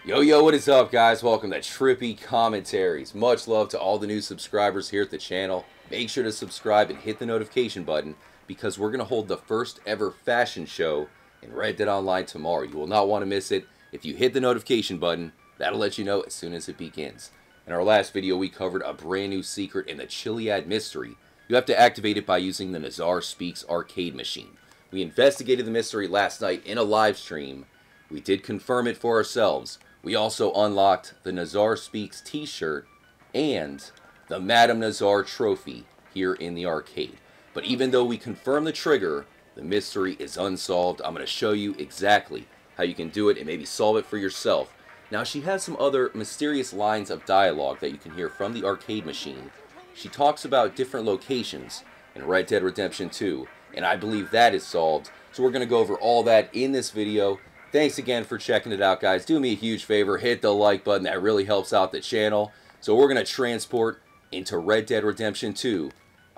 Yo, what is up, guys? Welcome to Trippy Commentaries. Much love to all the new subscribers here at the channel. Make sure to subscribe and hit the notification button because we're going to hold the first ever fashion show in Red Dead Online tomorrow. You will not want to miss it. If you hit the notification button, that'll let you know as soon as it begins. In our last video, we covered a brand new secret in the Chiliad mystery. You have to activate it by using the Nazar Speaks arcade machine. We investigated the mystery last night in a live stream. We did confirm it for ourselves. We also unlocked the Nazar Speaks t-shirt and the Madame Nazar trophy here in the arcade. But even though we confirmed the trigger, the mystery is unsolved. I'm going to show you exactly how you can do it and maybe solve it for yourself. Now, she has some other mysterious lines of dialogue that you can hear from the arcade machine. She talks about different locations in Red Dead Redemption 2, and I believe that is solved. So we're going to go over all that in this video. Thanks again for checking it out, guys. Do me a huge favor, hit the like button. That really helps out the channel. So we're going to transport into Red Dead Redemption 2.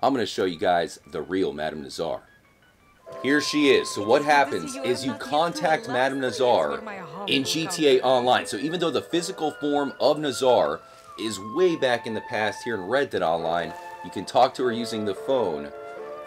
I'm going to show you guys the real Madame Nazar. Here she is. So what happens is you contact Madame Nazar in GTA Online. So even though the physical form of Nazar is way back in the past here in Red Dead Online, you can talk to her using the phone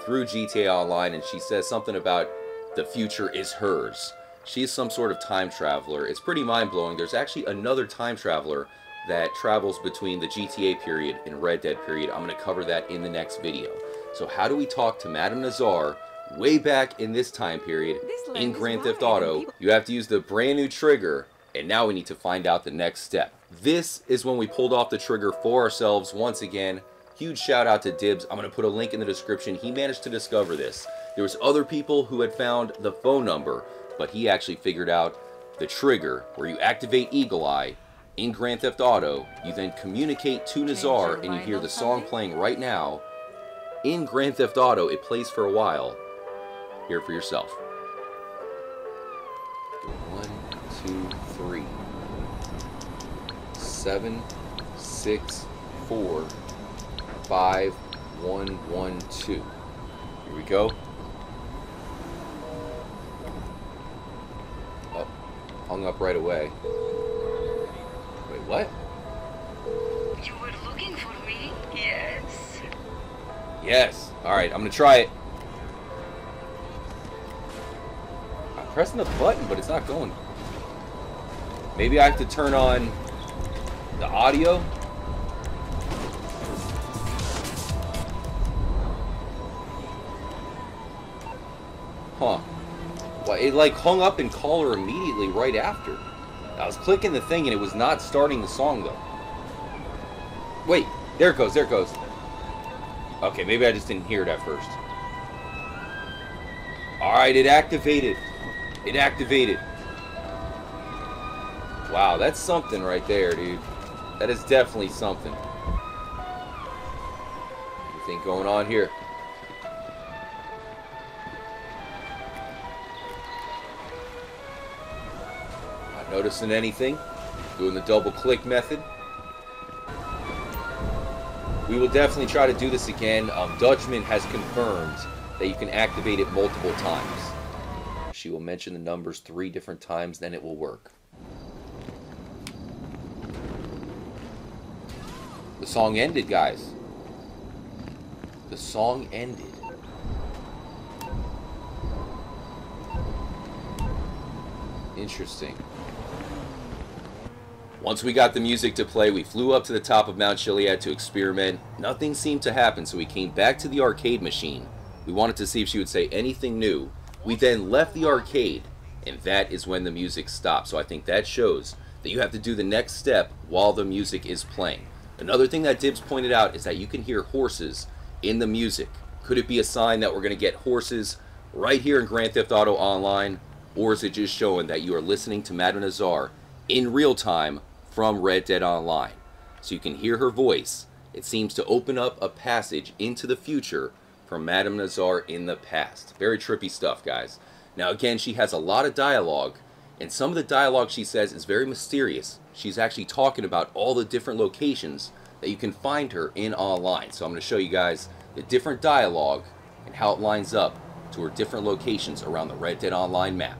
through GTA Online, and she says something about the future is hers. She's some sort of time traveler. It's pretty mind-blowing. There's actually another time traveler that travels between the GTA period and Red Dead period. I'm going to cover that in the next video. So how do we talk to Madame Nazar way back in this time period in Grand Theft Auto? You have to use the brand new trigger, and now we need to find out the next step. This is when we pulled off the trigger for ourselves once again. Huge shout out to Dibs. I'm going to put a link in the description. He managed to discover this. There was other people who had found the phone number, but he actually figured out the trigger where you activate Eagle Eye in Grand Theft Auto. You then communicate to Nazar, and you hear the song playing right now in Grand Theft Auto. It plays for a while. Hear it for yourself. 1, 2, 3, 7, 6, 4, 5, 1, 1, 2. Here we go. Oh, hung up right away. Wait, what? You were looking for me? Yes. Yes. Alright, I'm gonna try it. I'm pressing the button, but it's not going. Maybe I have to turn on the audio. Huh. Well, it like hung up in caller immediately right after. I was clicking the thing and it was not starting the song though. Wait, there it goes, there it goes. Okay, maybe I just didn't hear it at first. Alright, it activated. It activated. Wow, that's something right there, dude. That is definitely something. Anything going on here? Not noticing anything. Doing the double click method. We will definitely try to do this again. Dutchman has confirmed that you can activate it multiple times. She will mention the numbers 3 different times, then it will work. The song ended, guys. The song ended. Interesting. Once we got the music to play, we flew up to the top of Mount Chiliad to experiment. Nothing seemed to happen, so we came back to the arcade machine. We wanted to see if she would say anything new. We then left the arcade, and that is when the music stopped. So I think that shows that you have to do the next step while the music is playing. Another thing that Dibs pointed out is that you can hear horses in the music. Could it be a sign that we're going to get horses right here in Grand Theft Auto Online? Or is it just showing that you are listening to Madame Nazar in real time from Red Dead Online? So you can hear her voice. It seems to open up a passage into the future from Madame Nazar in the past. Very trippy stuff, guys. Now again, she has a lot of dialogue, and some of the dialogue she says is very mysterious. She's actually talking about all the different locations that you can find her in online. So I'm going to show you guys the different dialogue and how it lines up to her different locations around the Red Dead Online map.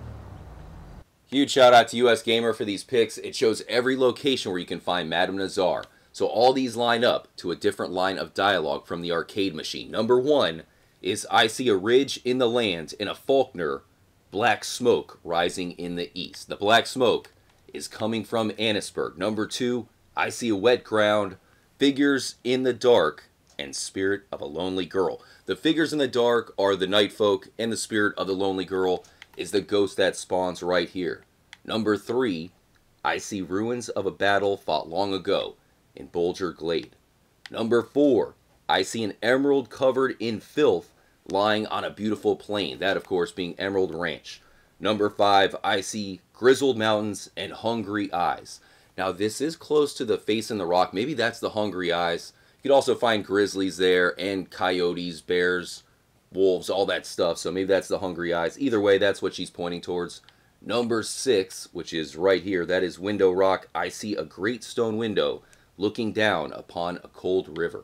Huge shout out to US Gamer for these picks. It shows every location where you can find Madame Nazar. So all these line up to a different line of dialogue from the arcade machine. Number 1 is I see a ridge in the land in a Faulkner, black smoke rising in the east. The black smoke is coming from Annisburg. Number 2, I see a wet ground, figures in the dark, and spirit of a lonely girl. The figures in the dark are the night folk, and the spirit of the lonely girl is the ghost that spawns right here. Number 3, I see ruins of a battle fought long ago in Bulger Glade. Number 4, I see an emerald covered in filth lying on a beautiful plain. That, of course, being Emerald Ranch. Number 5, I see grizzled mountains and hungry eyes. Now, this is close to the face in the rock. Maybe that's the hungry eyes. You could also find grizzlies there and coyotes, bears, wolves, all that stuff. So maybe that's the hungry eyes. Either way, that's what she's pointing towards. Number 6, which is right here, that is Window Rock. I see a great stone window looking down upon a cold river.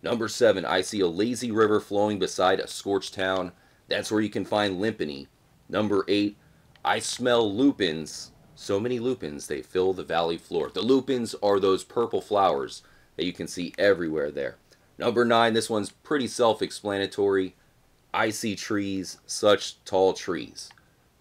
Number 7, I see a lazy river flowing beside a scorched town. That's where you can find Limpany. Number 8, I smell lupins. So many lupins, they fill the valley floor. The lupins are those purple flowers that you can see everywhere there. Number 9, this one's pretty self-explanatory. I see trees, such tall trees.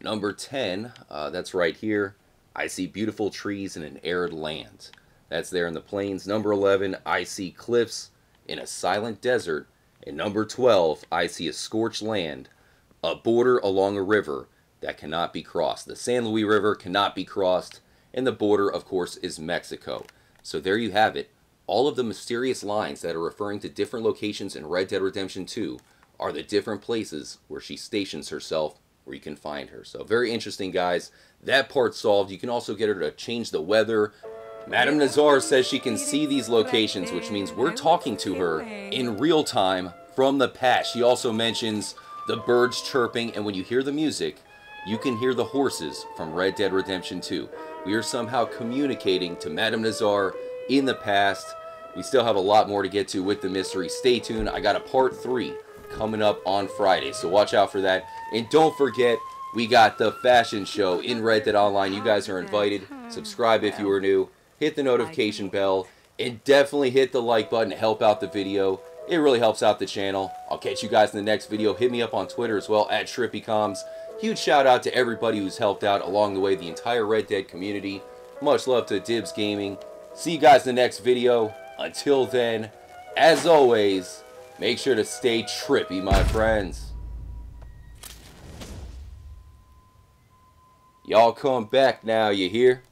Number 10, that's right here. I see beautiful trees in an arid land. That's there in the plains. Number 11, I see cliffs in a silent desert. And number 12, I see a scorched land, a border along a river that cannot be crossed. The San Luis River cannot be crossed, and the border, of course, is Mexico. So there you have it. All of the mysterious lines that are referring to different locations in Red Dead Redemption 2 are the different places where she stations herself, where you can find her. So very interesting, guys. That part solved. You can also get her to change the weather. Madame Nazar says she can see these locations, which means we're talking to her in real time from the past. She also mentions the birds chirping, and when you hear the music, you can hear the horses from Red Dead Redemption 2. We are somehow communicating to Madame Nazar in the past. We still have a lot more to get to with the mystery. Stay tuned. I got a part 3 coming up on Friday, so watch out for that. And don't forget, we got the fashion show in Red Dead Online. You guys are invited. Subscribe if you are new. Hit the notification bell. And definitely hit the like button to help out the video. It really helps out the channel. I'll catch you guys in the next video. Hit me up on Twitter as well, at TrippyComs. Huge shout out to everybody who's helped out along the way, the entire Red Dead community. Much love to Dibs Gaming. See you guys in the next video. Until then, as always, make sure to stay trippy, my friends. Y'all come back now, you hear?